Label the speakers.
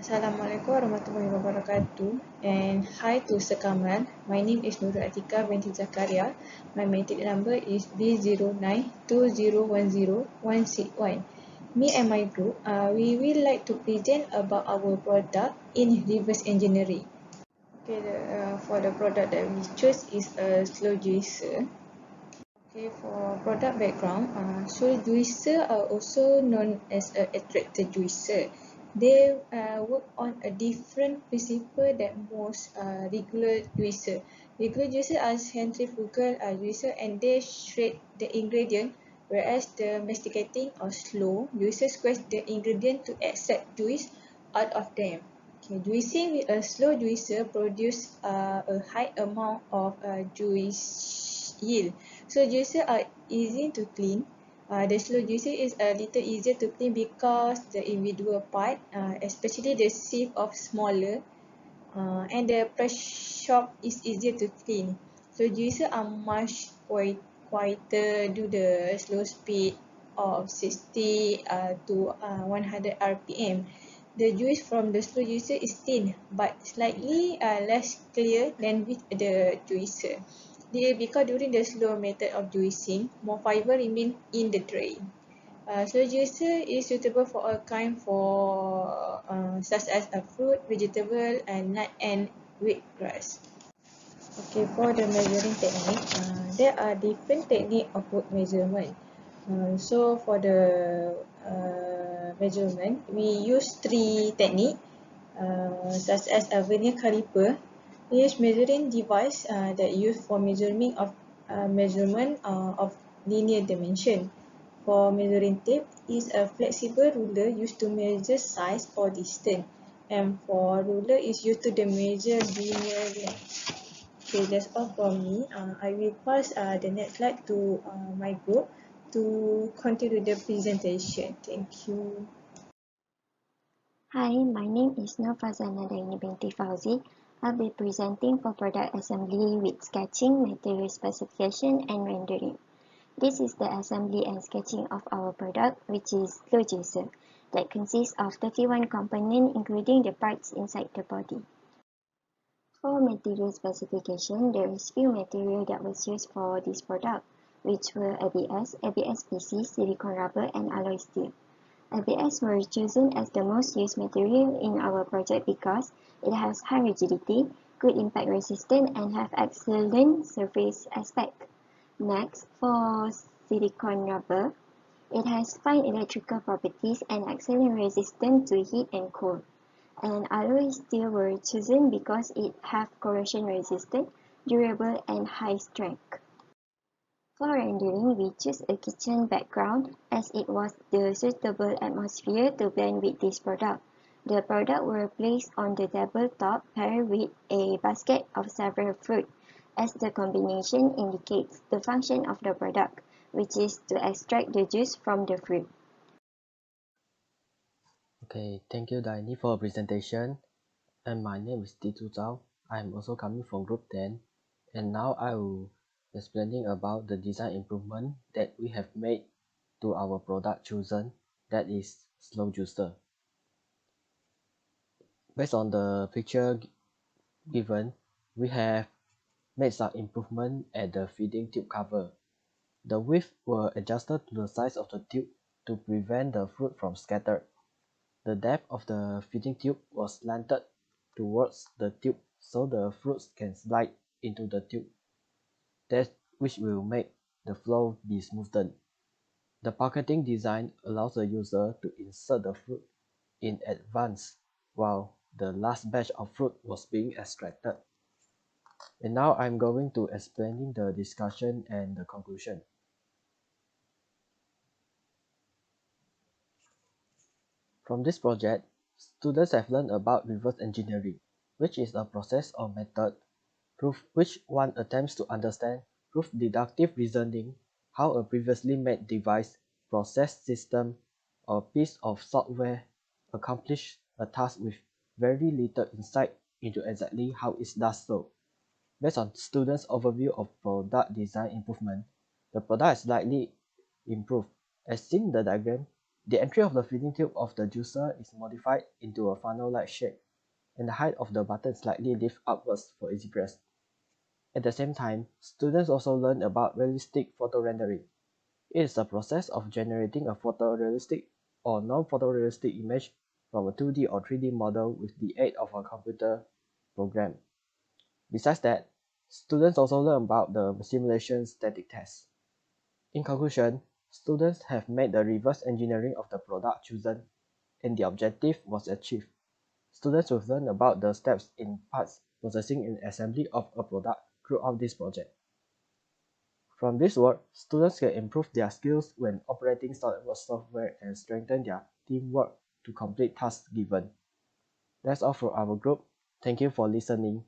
Speaker 1: Assalamualaikum warahmatullahi wabarakatuh, and hi to Sekamal. My name is Nurul Atika binti Zakaria. My matric number is B0920101661. Me and my group, we will like to present about our product in reverse engineering. Okay, for the product that we choose is a slow juicer. Okay, for product background, slow juicer are also known as a attractor juicer. They work on a different principle than most regular juicer. Regular juicer are centrifugal juicer and they shred the ingredient, whereas the masticating or slow juicer squeeze the ingredient to extract juice out of them. Okay, juicing with a slow juicer produce a high amount of juice yield. So juicer are easy to clean. The slow juicer is a little easier to clean because the individual part, especially the sieve of smaller, and the press shop is easier to clean. So juicer are much quieter due the slow speed of 60 to 100 rpm. The juice from the slow juicer is thin but slightly less clear than with the juicer. Because during the slow method of juicing, more fiber remain in the drain. Slow juicer is suitable for all kind such as a fruit, vegetable, and nut and wheatgrass. Okay, for the measuring technique, there are different technique of wood measurement. So for the measurement, we use three technique, such as a vernier caliper. We use measuring device that used for measurement of linear dimension. For measuring tape is a flexible ruler used to measure size or distance, and for ruler is used to measure linear length. Okay, that's all from me. I will pass the next slide to my group to continue the presentation. Thank you.
Speaker 2: Hi, my name is Nurfazana Daini binti Fauzi. I'll be presenting for product assembly with sketching, material specification, and rendering. This is the assembly and sketching of our product, which is slow juicer, that consists of 31 components including the parts inside the body. For material specification, there is few material that was used for this product, which were ABS, ABS-PC, silicone rubber, and alloy steel. ABS were chosen as the most used material in our project because it has high rigidity, good impact resistance, and have excellent surface aspect. Next, for silicone rubber, it has fine electrical properties and excellent resistance to heat and cold. And alloy steel were chosen because it have corrosion resistant, durable, and high strength. For rendering, we choose a kitchen background as it was the suitable atmosphere to blend with this product. The product were placed on the tabletop paired with a basket of several fruit, as the combination indicates the function of the product, which is to extract the juice from the fruit.
Speaker 3: Okay, thank you Daini for your presentation. And my name is Titu Zhao. I am also coming from Group 10. And now I will explaining about the design improvement that we have made to our product chosen, that is slow juicer. Based on the picture given, we have made some improvement at the feeding tube cover. The width were adjusted to the size of the tube to prevent the fruit from scattered. The depth of the feeding tube was slanted towards the tube so the fruits can slide into the tube, that which will make the flow be smoothened. The pocketing design allows the user to insert the fruit in advance while the last batch of fruit was being extracted. And now I'm going to explaining the discussion and the conclusion. From this project, students have learned about reverse engineering, which is a process or method through which one attempts to understand through deductive reasoning how a previously made device, process system, or piece of software accomplishes a task with very little insight into exactly how it does so. Based on students' overview of product design improvement, the product is slightly improved. As seen in the diagram, The entry of the feeding tube of the juicer is modified into a funnel-like shape, and the height of the button is slightly lifted upwards for easy press. At the same time, students also learn about realistic photo rendering. It is the process of generating a photorealistic or non-photorealistic image from a 2D or 3D model with the aid of a computer program. Besides that, students also learn about the simulation static test. In conclusion, students have made the reverse engineering of the product chosen, and the objective was achieved. Students will learn about the steps in parts processing and assembly of a product throughout this project. From this work, students can improve their skills when operating SolidWorks software and strengthen their teamwork to complete tasks given. That's all for our group. Thank you for listening.